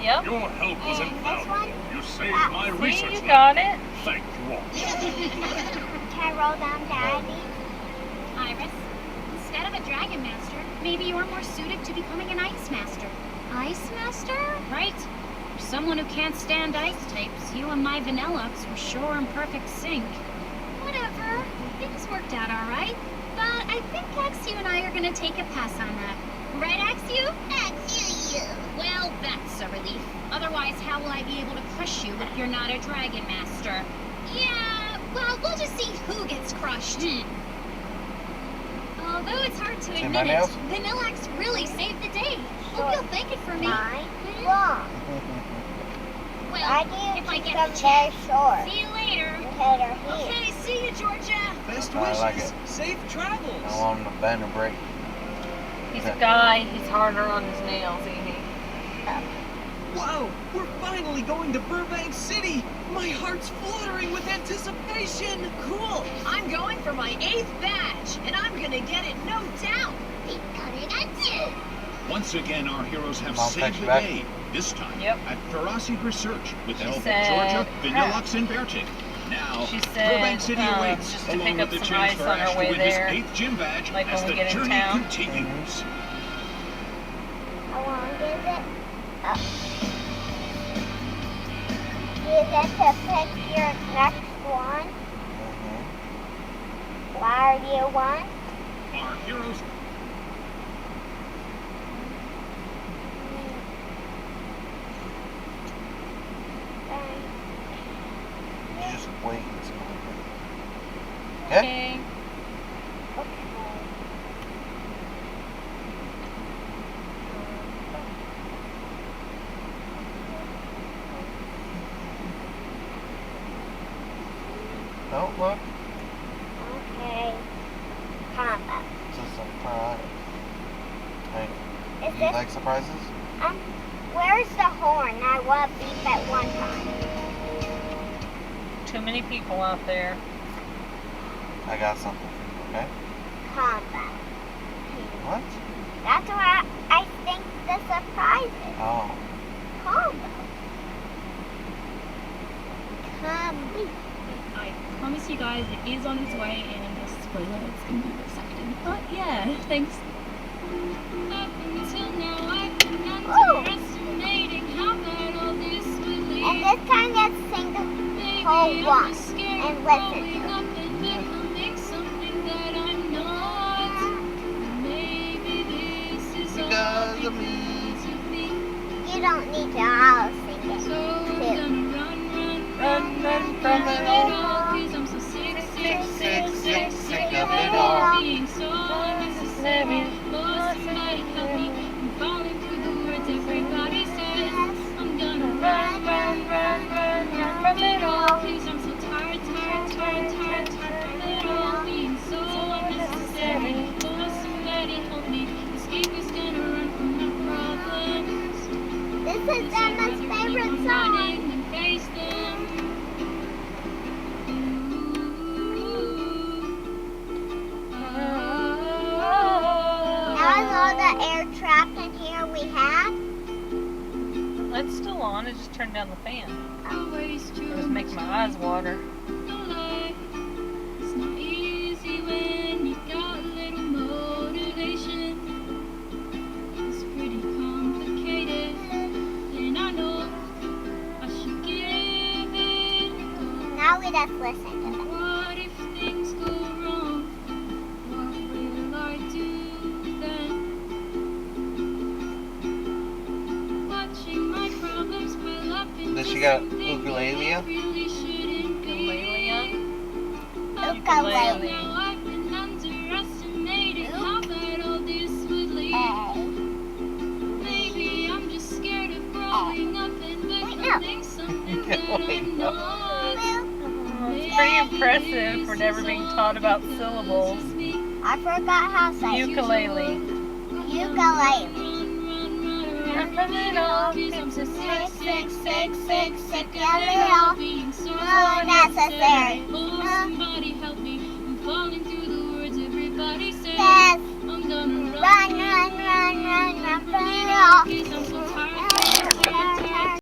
Yep. Your help was invaluable. You saved my research. You got it. Thank you all. Can I roll down Daddy? Iris, instead of a dragon master, maybe you're more suited to becoming an ice master. Ice Master? Right? For someone who can't stand ice types, you and my Vanillux were sure in perfect sync. Whatever. Things worked out all right. But I think Axu and I are going to take a pass on that. Right, Axu? Axu. Well, that's a relief. Otherwise, how will I be able to crush you if you're not a dragon master? Yeah, well, we'll just see who gets crushed. Although it's hard to admit it, Vanillux really saved the day. Hope you'll thank it for me. Long. Well, if I get the chance. Short. See you later. Okay, see you, Georgia. Best I wishes. like it. Safe travels. I want him to bend or break. He's a guy. He's harder on his nails, Evie. Whoa, we're finally going to Burbank City. My heart's fluttering with anticipation. Cool. I'm going for my 8th badge, and I'm gonna get it, no doubt. Once again, our heroes have I'll saved text the back. day. This time Yep. at Jurassic Research with the help of said- Georgia, Vanillux, and Bertic. Now, She said, Burbank City awaits, just to along pick with up the some chance ice for on Ash our to way win there, his 8th gym badge like as when we the get in journey town. continues. How long is it? Oh. You get to pick your next one. Why do you want? Our heroes You just wait and see what happens. Okay? Okay. Oh, look. Okay. Combo. It's a surprise. Hey, Is you this, like surprises? where's the horn? I want beep at one time. Too many people out there. I got something for you, okay? Combo. What? That's what I think the surprise is. Oh. Combo. Combo. I promise you guys it is on its way, and spoiler, it's gonna be receptive. But yeah, thanks. Up until now, I've been underestimating how bad all this would lead. And this time let's sing the whole one and listen to it. Up and becoming something that I'm not. Maybe this is all Because of because of me. You don't need to all sing it. So I'm gonna run from it all. Cause I'm so sick of it all. being so unnecessary. Oh, somebody help me. I'm falling through the words everybody says. I'm gonna run from it all. Cause I'm so tired of it all being so unnecessary. Oh, somebody help me. Escape is gonna run from my problems. This is Emma's favorite song. And face them. Now is all the air trapped in here we have? It's still on. I just turned down the fan. Always true. It was making my eyes water. It's not easy when you got a little motivation. It's pretty complicated, and I know I should give it a go. Now we just listen to it. What if things go wrong? What will I do then? Watching my problems pile up into Does she got something ukulele? that really shouldn't be. Ukulele. Now I've been underestimating how bad all this would lead. Maybe I'm just scared of growing up and becoming something that I'm not. It's pretty impressive for never being taught about syllables. I forgot how to say Ukulele. ukulele. Run from it all. I'm so Sick of it all. being so unnecessary. Oh, somebody help me. I'm falling through the words everybody says. Says, I'm gonna run from it all. Cause I'm so tired